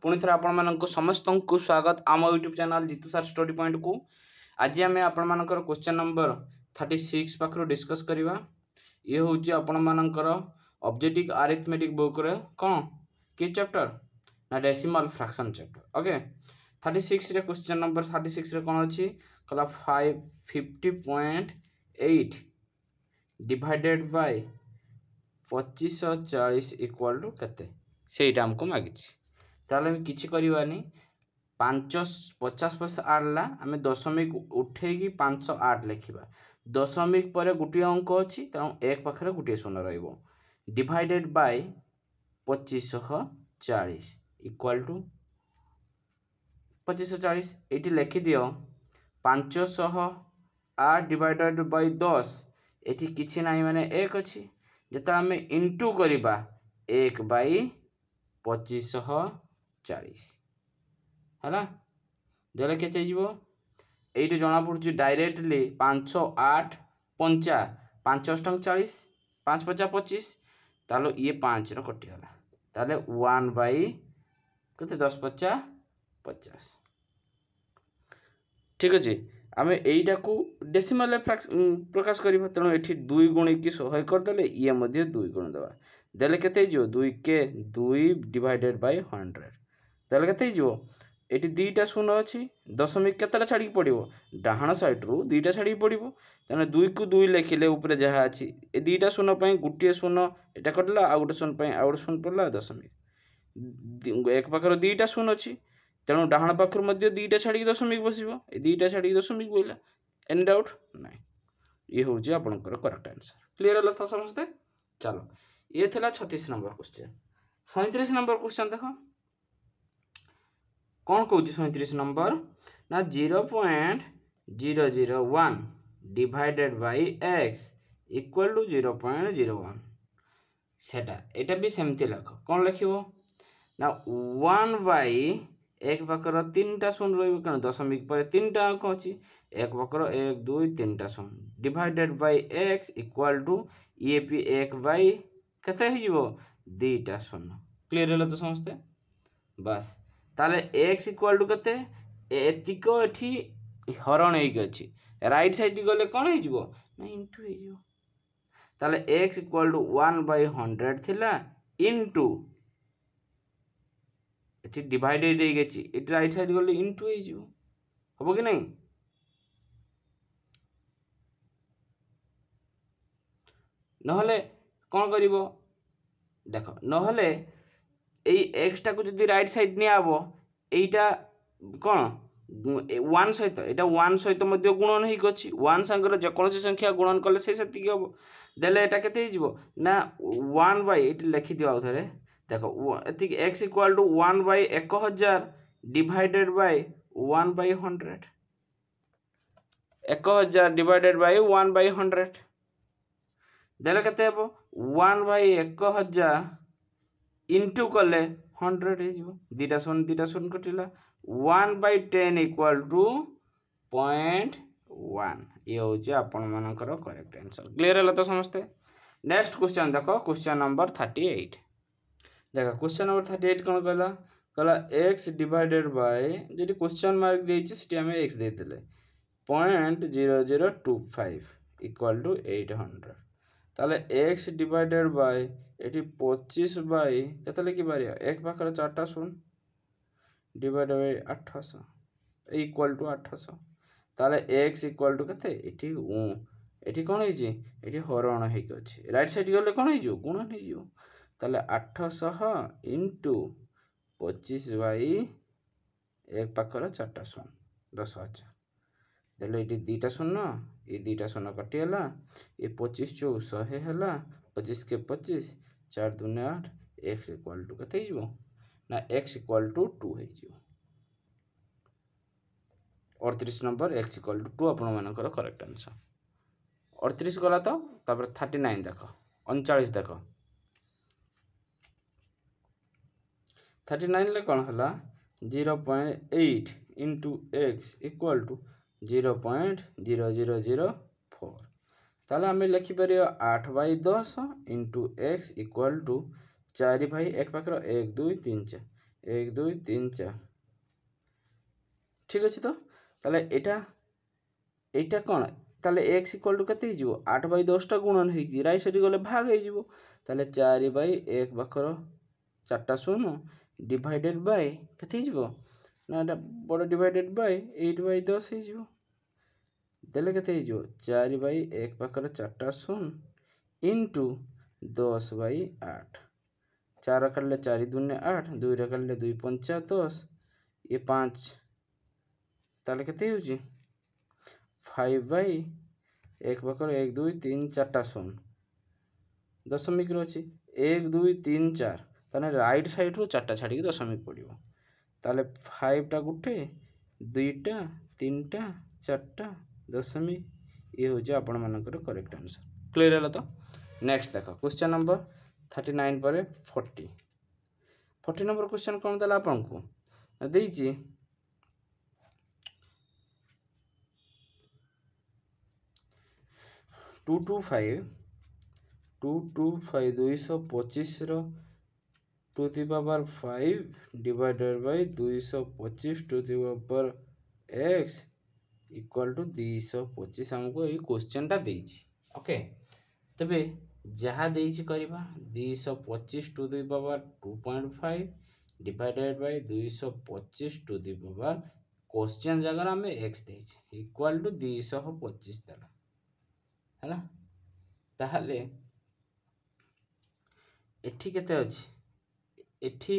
पुणी थे आपण समस्त को स्वागत आम यूट्यूब चैनल जीतू सार स्टडी पॉइंट को। आज आम आपण क्वेश्चन नंबर 36 पाखर डिस्कस करवा। ये हूँ आपणकर ऑब्जेक्टिव अरिथमेटिक बुक रे कौन कि चैप्टर ना डेसिमल फ्रैक्शन चैप्टर। ओके 36 रे क्वेश्चन नंबर 36 रे कौन अच्छी कहला 50.8 डिवाइडेड बाय 2540 इक्वल टू केते सेटा हमको मागी। ताले हम किछि करवानी 550 पैसा आड़ला आम दशमिक उठे 508 लिखा। दशमिक पर गोटे अंक अच्छी तेणु एक पाखे गोटे शून्य रहिबो डिवाइडेड बाय 2540 इक्वल टू 2540 ये लिखि दियो 508 डिवाइडेड बाय 10 ये किछि नहीं माने एक अच्छी जिते आम इंटू करवा 1 बाय 2540 है देले केते जीवो एइटे जना पड़ुची डायरेक्टली 508 पंचा 5 अष्टंग 40 5 50 25 तालो ये 5 रो कटि होला ताले 1 बाय केते 10 50 50 ठीक अछि। आमे एइटा को डेसिमल प्रकाश करिबा तेणु एठी 2 गुणी की 100 कर देले ये मध्ये 2 गुण दबा देले केते जो 2 के 2 डिवाइडेड बाय 100 देले केते जो एटी दुईटा शून्य अच्छी दशमिक केतटा छाड़ी पड़ो डाहाण साइड रु दुईटा छाड़ी पड़ो तेना 2 को 2 लिखिले ऊपर जहाँ अच्छी ए दुईटा शून्य गोटे शून्य यहाँ कटला आ गोटे शून्य आउ गोटे शून्य पड़ा दशमिक एक पाखर दुईटा शून्य अच्छी तेणु डाहाण पाखर मध्य दुईटा छाड़ी दशमिक बसो ए दुईटा छाड़ी दशमिक बोला एनी डाउट ना ये हूँ आपंकर करेक्ट आंसर। क्लीयर है तो समस्ते। चलो ये थिला 36 नंबर क्वेश्चन। 37 नंबर क्वेश्चन देख कौन कौन 37 नंबर ना 0.001 divided by x equal to 0.01 सेटा एटा भी सेमती लिख कौन लिखो ना 1 बाय एक पाखर 3टा शून्य रही क्या दशमिक पर 3टा अंक अच्छी एक पाखर 1 2 3टा शून्य divided by x equal to ये भी 1 बाय केते हो 2टा शून्य। क्लियर है तो समझते बस ताले x इक्वल टू केते एतिक एठी हरण होगी राइट साइड गले कौन हो ना इंटू हो ताले x इक्वल टू 1 बाय 100 थिला इंटू एठी डिवाइडेड हो गई एटी राइट साइड गले इंटू हो हम कि नहीं नहले कौन करिवो देख नहले एक्स टाक जदि राइट साइड नियाबो एटा कौन 1 सहित एटा 1 सहित मध्य गुणन होइक अछि 1 संगर जेकोसी संख्या गुणन कले से सेतिक हबो देले एटा केते हिजबो ना 1 बाय एटी लिखि दियो आउथरे देखो एतिक x equal to 1 by 1000 divided by 1 by 100 1000 divided by 1 by 100 देले केते हबो 1 बाय 1000 इंटू कले 100 हो दुईटा शून्य कटिला 1 बाय 10 इक्वल टू 0.1 ये हूँ आपण मानकर करेक्ट आंसर। क्लियर है तो समस्ते। नेक्स्ट क्वेश्चन देख क्वेश्चन नंबर 38 देख क्वेश्चन नंबर 38 कौन कहला कहला x डिवाइडेड बाय जी क्वेश्चन मार्क देती आम x देते 0.0025 इक्वल टू 800 ताले x डिवाइडेड बाय ये 25 बाय के लिखिपार एक पाखर 4टा शून्य डिवाइड बाय 800 इक्वल टू 800 ताले x इक्वल टू के ये कौन है हरण होगी राइट साइड गले कौन हो गुणन हो ताले 800 इंटू 25 बाय एक पाखर 4टा शून्य 10,000 देले ये 2टा शून्य ये 2टा शून्य कटिगला ये 25 चौ 100 है 25 के 25 4 दूने 8 x इक्वल टू के ना x इक्वल टू 2 हो 38 नंबर x इक्वल टू 2 आपण मानकर करेक्ट आंसर। 38 गला तो 39 देख 39 देख 39 ले कौन है 0.8 इंटू एक्स इक्वल टू 0.0004 ताले आम लिखिपर 8 by 10 into x equal to 4 by एक पाखर 1 2 3 4 1 2 3 4 ठीक अच्छे। तो ताले एटा कौन ताले x इक्वल टू केते हिजिवो 8/10 गुणन होगी राइट साइड गले भाग हो ताले 4/1 पाखर 4टा शून्य डिवाइडेड बाय केते हिजिवो ना एटा बड़ डिवाइडेड बाय 8/10 हिजिवो देले केते हिजिवो 4/1 पाखर 4टा शून्य इनटू 10/8 4 काटले 4 दूने 8 2 रे काटले 2 पंचा 10 ये 5 ताले केते होजी 5/1 पाखर 1 2 3 4टा शून्य दशमिक अच्छी 1 2 3 4 ताने राइट साइड रो 4टा छाड़ी दशमिक पड़ो ताले 5टा गुटे 2टा 3टा 4टा दशमिक ये हूँ आपण मानकर करेक्ट आंसर क्लियर है। तो नेक्स्ट देख क्वेश्चन नंबर 39 पर 40 नंबर क्वेश्चन कौन देला आपन को देइछि 225 225 raise to the power 5 divided by 225 to the power x equal to 225 हमको ये क्वेश्चन टा देइछि ओके तबे जहाँ देइछि करबा 225 to the power 2.5 divided by 225 to the power question जगह हमें x देइछि इक्वल टू 225 देला हैला ताहले एठी केते अछि एठी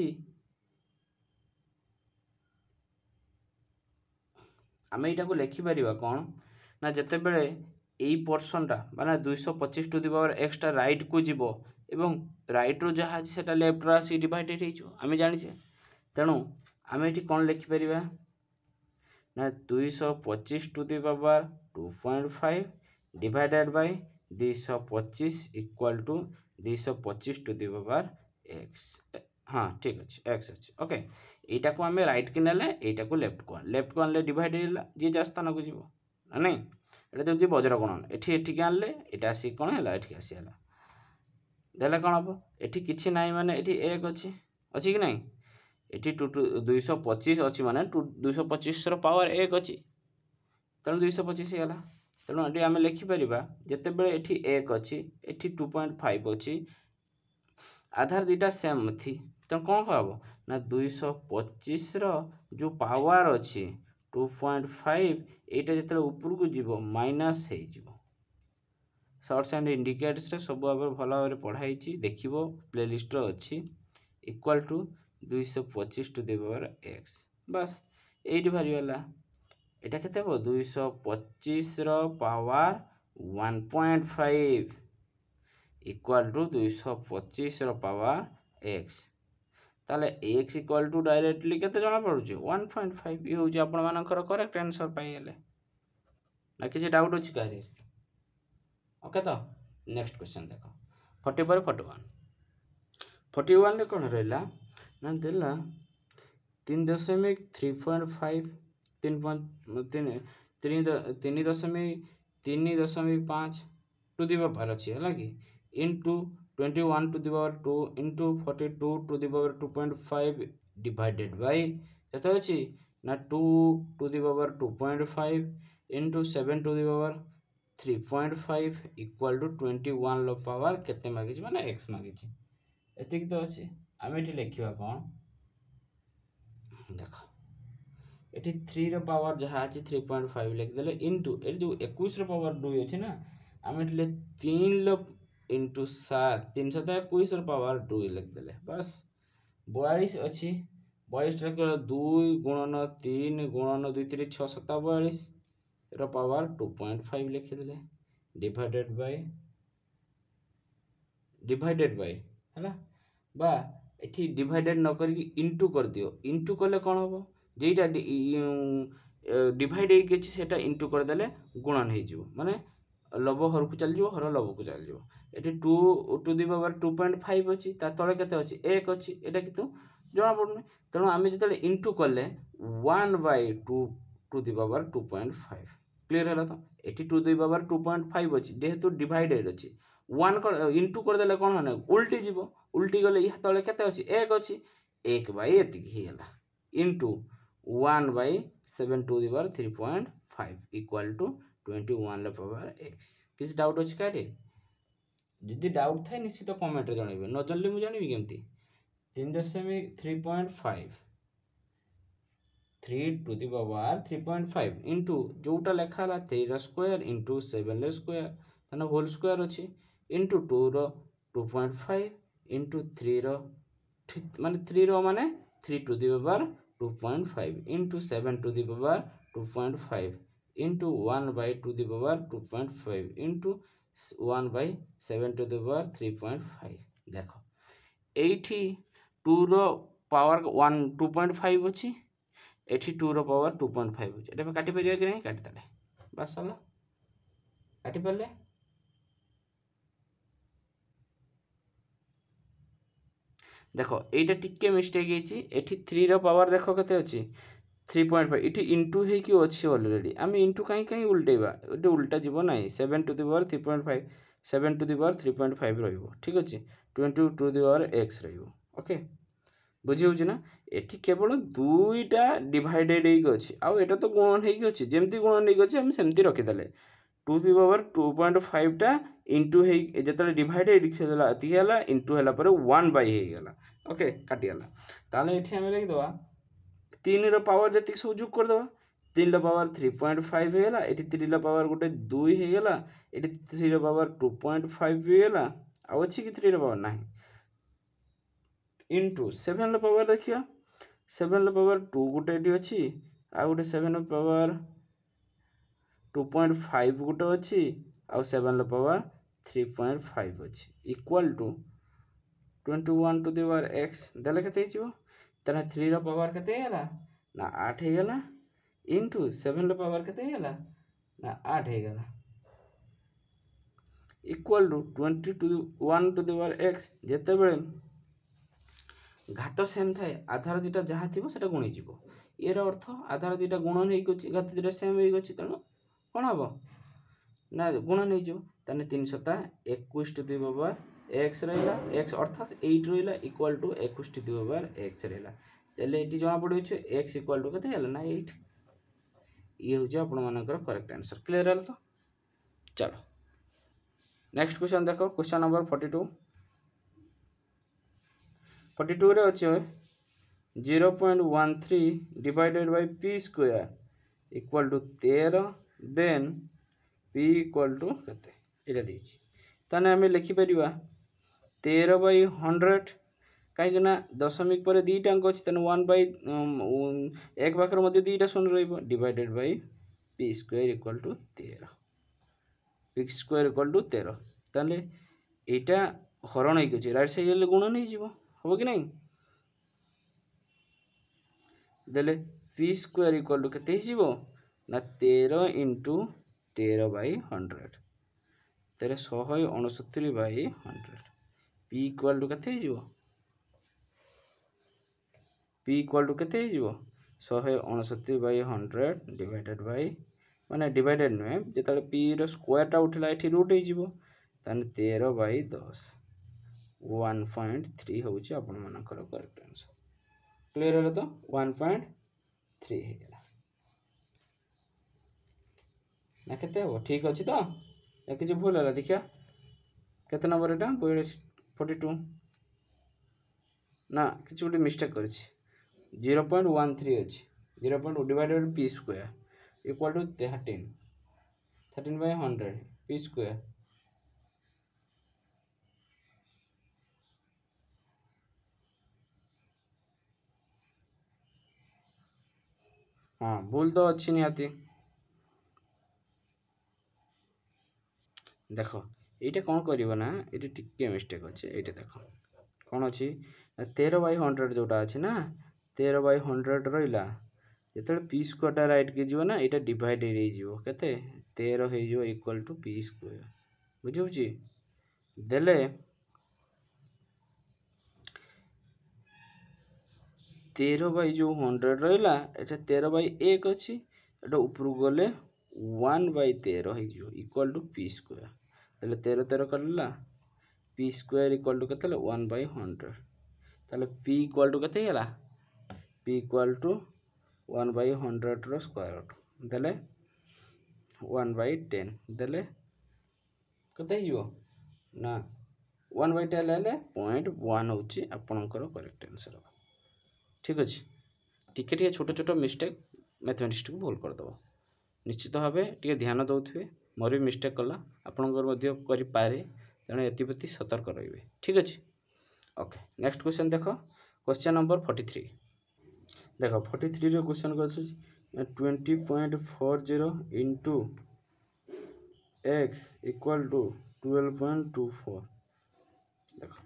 आमे इटा को लिखि परिबा कोन ना जते बेले एई पोर्शनटा माने 225 टू द पावर x टा राइट को जीवो एवं राइट रो जहा अछि सेटा लेफ्ट रो आसी डिवाइडेड हे जो आमे जानि छे तेनु आमे इठी कोन लिखि परिबा ना 225 to the power 2.5 divided by 225 equal to 225 to the power x हाँ ठीक अच्छे x अच्छे ओके एटा को आमे राइट के नेले एटा को लेफ्ट को आनले डिवाइड हैला जे जा स्थान को जीवो ना नहीं एटा जल्दी वज्र गुणन एठी एठी के आनले एटा आसी कोन हैला एठी आसी हैला देला कोन हबो एठी किछि नाही माने एठी 1 अछि कि नाही एठी 225 अछि माने 225 रो पावर 1 अछि तण 225 हैला तेणु ये आम लिखिपर जिते बड़े एठी 1 अच्छी एठी 2.5 अच्छी आधार दुटा सेम थी तो कौन हम ना 225 जो पावर अच्छी 2.5 यहाँ जो ऊपर को जीव माइनस हो शॉर्ट्स एंड इंडिकेटर्स सब भल भाव पढ़ाई देखो प्लेलिस्ट अच्छी equal to 225 to the power x बस ये बाहरीगला एटा केते हो 225 raise power 1.5 equal to 225 raise power x ताले x इक्वल टू डायरेक्टली केते जणा पड़ुची 1.5 ये होची आपण मानकर करेक्ट आंसर पाई गेले ना किसी डाउट अछि काहे ओके। तो नेक्स्ट क्वेश्चन देखो 40 पर 41 ले कोन रहला ना देला 3.3.5 3.5 टू दी पावर अच्छी है कि into 21 to the power 2 into 42 to the power 2.5 divided by केते अछि ना 2 to the power 2.5 into 7 to the power 3.5 equal to 21 लो पावर केते मागिछि माने x मागिछि एतिक तो अछि आमे एठी लिखिबा कोन देखो एटी 3 रो पावर जहाँ अच्छी 3.5 लिखिदे इंटू ये जो 21 रो पावर 2 अच्छे ना आम ये 3 लो इंटू 7 3 7 21 रो पावर 2 लिखिदे बस 42 अच्छी 42 2 गुणन 3 गुणन 2 3 6 7 42 रो पावर 2.5 लिखिदे डिवाइडेड बाय हैला बा एठी डिवाइडेड न करके इंटू कर दियो इंटू कले कोन होबो जेटा डिवाइड होगी सेटा इंटू करदे गुणन हो माने लव हर को चल जाओ हर लव को चल जाओ ये 2 टू दी पावर 2.5 अच्छी तले के अच्छी 1 अच्छी यहाँ कि जना पड़ूनी तेणु आम जो इंटू कले 1/2 टू दी पावर 2.5 क्लीयर है। तो ये 2 दी पावर 2.5 अच्छी जेहेतु डिवाइडेड अच्छी 1 इंटू करदे कौन होने उल्टी जीव उल्टी गले यहाँ तले के अच्छी 1 अच्छी 1 बाई एतिकी होगा into 1 by 7 to the power 3.5 equal to 21 power x किसी डाउट अच्छी क्या जदि डाउट थाए निश्चित कमेंट जनइबे न जानले मु जानिबि केमती 3.5 3 टू द पावर 3.5 इंटू जोटा लेखा है 3 स्क्वायर इंटू 7 स्क्वायर ताना होल स्क्वायर अच्छी इंटू 2 रो 2.5 इंटू 3 रो माने 3 रो माने 3 to the power 2.5 into 7 to the power 2.5 into 1 by to the power 2.5 into 1 by 7 to the power 3.5 देखो एठी 2 रो पावर 1 2.5 अच्छी एठी 2 रो पावर 2.5 अच्छी एटा काटी परिया कि नहीं काटी ताले बस सला काटी परले देखो एटा टिके मिस्टेक हेची एठी 3 रो पावर देखो कते अछि 3.5 इटी इंटू है कि अच्छी ऑलरेडी आम इंटू कहीं कहीं उल्टेबा ये उल्टा जीव ना 7 to the power 3.5 7 to the power 3.5 रहिबो ठीक अछि 20 टू द पावर x रहिबो ओके बुझी होछि ना एठी केवल दुईटा डिवाइडेड हेक अछि आ एटा तो गुणन हेक अछि जेमती गुणन हेक अछि हम सेमती रखि देले 2 द पावर 2.5 टा इंटू हे जतले डिवाइडेड लिखिदेला अति हला इंटू हला पर 1 बाय हे गेला ओके काटी हला ताले एठी हम लिखि दवा 3 रो पावर जति सब जोग कर दवा 3 रो पावर 3.5 हेला एठी 3 रो पावर गोटे 2 हे गेला एठी 3 रो पावर 2.5 हे गेला आ अछि कि 3 रो पावर नाही इंटू 7 रो पावर देखिया 7 रो पावर 2 गोटे एठी अछि आ गोटे 7 रो पावर 2.5 गोटे अछि आ 7 रो पावर 3.5 अछि equal to 21 to the power x देले केते हिजो ताना 3 रो पावर केते हैला ना 8 हे गेला इंटू 7 रो पावर केते हैला ना 8 हे गेला equal to 21 to the power x जेते बेले घात सेम थाए आधार दुटा जहा थिबो सेटा गुणी जीवो एर अर्थ आधार दुटा गुणन हेइ गछि घात दुटा सेम हेइ गछि तनो कोन हबो ना गुणन हेइ जो ताने 3 सता 21 टू द पावर x रहिला x अर्थात 8 रहिला equal to 21 to the power x रहिला तेले एटी जमा पड़ो छ x इक्वल टू केते हला ना 8 ये हो जा आपण मानकर करेक्ट आंसर क्लियर हल तो चलो नेक्स्ट क्वेश्चन देखो क्वेश्चन नंबर 42 रे अछि 0.13 divided by p square equal to 13 then p equal to केते एटा देछि ताने हमें लिखि परिबा 13 बाय 100 कहीं ना दशमिक पर दुईटा अंक अच्छी तेना 1 बाय एक पाखर मध्य दुईटा शून्य रहिबो divided by p square equal to 13 p square equal to 13 ताले एटा हरण हेइ गछि राइट साइड ले गुणन हेइ जीवो हो कि नहीं देले p स्क्वायर इक्वल टू केते हेइ जीवो ना 13 इंटू 13 बाय 100 तेरे 169 बाय 100 p इक्वल टू केते हेइ जीवो p इक्वल टू केते हेइ जीवो 169 बाय 100 डिवाइडेड बाय माने डिवाइडेड नुहे जेतले p रो स्क्वायर टा उठला एठी रूट हेइ जीवो ताने 13 बाय 10 1.3 होउची आपण मानकर करेक्ट आंसर क्लियर हलो तो 1.3 हे गेला ना केते हो ठीक अछि तो या किछ भूल हला देखिया केते नंबर एटा 42 ना किछ गोटे मिस्टेक करछि 0.13 अछि 0. Divided p square equal to 13 by 100 p square हाँ भूल तो अच्छी निहाती देख ये कौन कर ये टिके मिस्टेक अच्छे ये देख कौन अच्छी 13 बाय 100 जोटा अच्छी ना 13 बाय 100 रहा जो पी स्क्वायर राइट के जीव ना यहाँ डिवाइड के 13 हो इक्वल टू पी स्क्वायर बुझे देले 13 बाय जो 100 रहा ये 13 बाय 1 अच्छी एटा ऊपर गले 1 बाय 13 हो इक्वल टू पी स्क्वायर 13 13 कर पी स्क्वायर इक्वल टू के 1 बाय 100 ताले p इक्वल टू केते होला p इक्वल टू 1/100 रो स्क्वायर रूट देले 1/10 देले केते हिजो ना 1/10 हेले 0.1 होची आपनकर करेक्ट आंसर हो ठीक अछि टिके टिके छोट छोट मिस्टेक मैथमेटिक्स को भूल कर दबो निश्चित भावे टिके ध्यान दउथुवे मोर भी मिस्टेक कला आपनकर मध्य करि पारे तेणु एतिप्रति सतर्क रहिबे ठीक अछि ओके नेक्स्ट क्वेश्चन देखो क्वेश्चन नंबर 43 देखो 43 रो क्वेश्चन करछ 20.40 into x equal to 12.24 देखो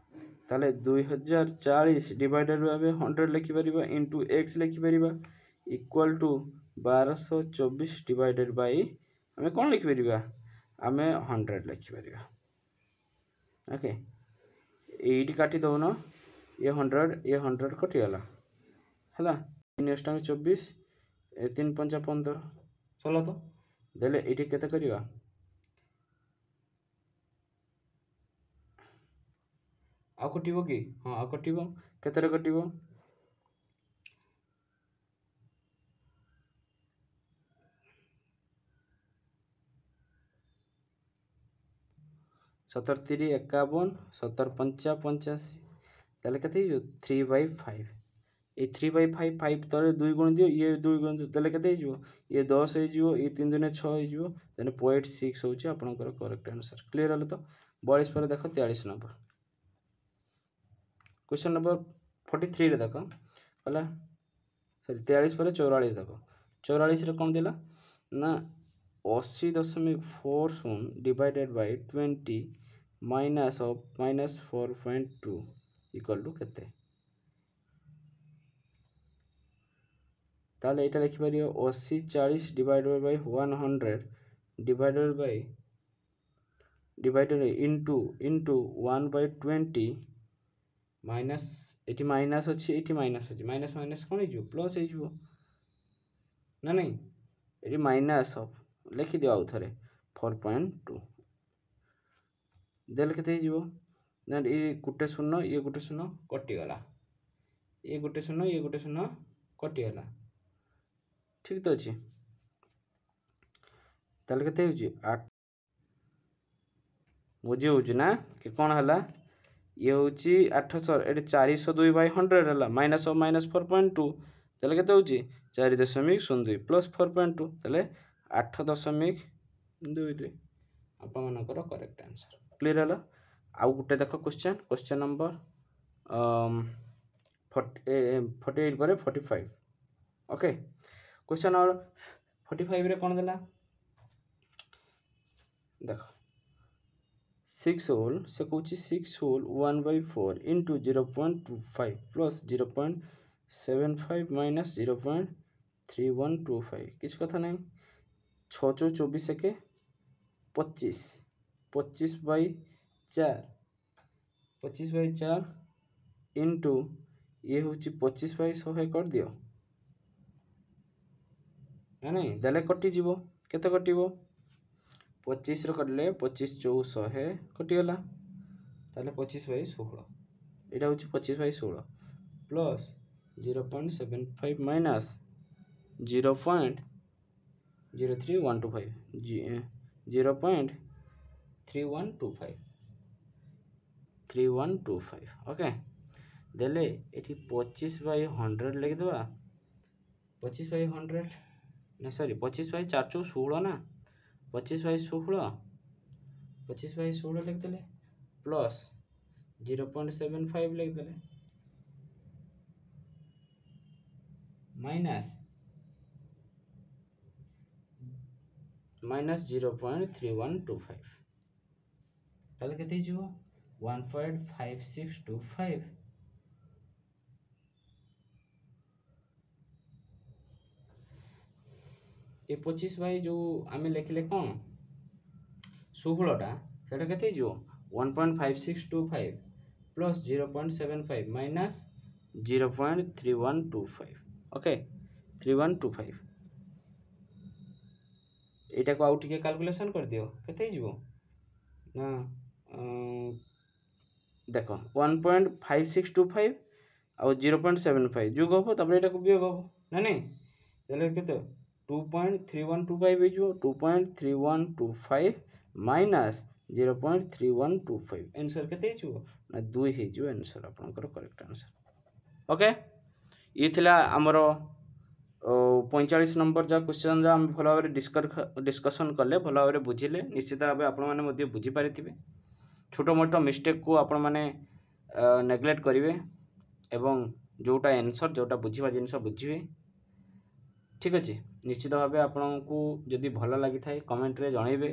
ताले 2040 डिवाइडेड बाय 100 लिखि परिबा इनटू x लिखि परिबा इक्वल टू 1224 डिवाइडेड बाय हमें कौन लिखि परिबा हमें 100 लिखि परिबा ओके 8 काटी दो न ये 100 कटि गला हला 3 टाइम 24 3 5 15 चलो तो देले एठी केते करिवा आ कटिबो कि हां आ कटिबो केते कटिबो 77 51 70 50 85 ताले केते 3/5 ए 3/5 5 तले 2 गुण दियो ये 2 गुण दियो ताले केते हिजो ये 10 हे जिवो ये 3 दुने 6 हे जिवो देन 0.6 होची आपनकर करेक्ट आंसर क्लियर हल तो 42 पर देखो 43 नंबर क्वेश्चन नंबर 43 रे देखो हला सॉरी 43 पर 44 देखो 44 रे कोन देला ना 80.40 divided by 20 minus of minus 4.2 equal to केते ताले एटा लिखि परियो 80 40 divided by 100 divided into 1/20 minus एटी माइनस अछि माइनस माइनस कोन हिजो प्लस हिजो ना नहीं एटी माइनस ऑफ लिखि दियो आउ थरे 4.2 देल केते हिजो ना ये गुटे शून्य कटि गला ये गुटे शून्य कटि गला ठीक तो अछि ताले केते होची 8 बुझी होची ना कि कोन हला ये होची 800 एटी 402/100 हला माइनस ऑफ माइनस 4.2 ताले केते होची 4.02 प्लस 4.2 ताले 8.22 आपा मानकर करेक्ट आंसर क्लियर हला आउ गुटे देखो क्वेश्चन नंबर 48 पर 45 ओके क्वेश्चन नंबर 45 रे कोन देला देखो 6 होल से कहूची 6 होल 1/4 into 0.25 plus 0.75 minus 0.3125 किस कथा नहीं 6 चौ 24 के 25 25/4 into ये होची 25/100 कर दियो ना नहीं देले कटि जीवो केते कटिवो 25 रो कटले 25 400 कटि गला ताले 25/16 एटा होची 25/16 प्लस 0.75 माइनस 0.03125 0.3125 ओके देले एठी 25/100 लिख दबा 25/100 ना सॉरी 25/416 ना 25/16 लिख देले प्लस 0.75 लिख देले माइनस 0.3125 ताले केते हिजो 1.5625 ये 25 बाई जो आमे लिखले कोन 16 टा सेटा केते हिजो 1.5625 प्लस 0.75 माइनस 0.3125 ओके 3125 एटा को आउट के कैलकुलेशन कर दियो केते हिजो ना देखो 1.5625 आउ 0.75 जोग हम तापर एटा को वियोग हम ना नहीं ताले केते 2.3125 हो 2.3125 माइनस 0.3125 आंसर केते हो ना 2 हे जो आंसर आपनकर करेक्ट आंसर ओके ये थिला हमरो 45 नंबर जा क्वेश्चन जा हम भलो भाबरे डिस्कशन कले भलो भाबरे बुझिले निश्चित भाबे आपण माने मध्ये बुझी पारिथिबे छोटो मोटो मिस्टेक को आपण माने नेग्लेक्ट करिवे एवं जोटा आंसर जोटा बुझिबा जिंस बुझिबे ठीक अछि निश्चित भाबे आपनको जदि भलो लागि थाए कमेंट रे जणाइबे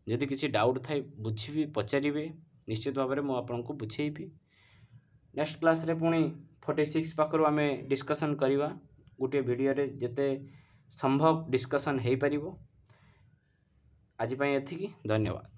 जदि किछि डाउट थाए बुझिबे पचारिबे निश्चित भाबरे मो आपनको बुझेइबी नेक्स्ट क्लास रे पुनी 46 पाखरु हमें डिस्कशन करिवा गोटे वीडियो रे जते संभव डिस्कशन हेई परिबो आज पई एथिकी धन्यवाद।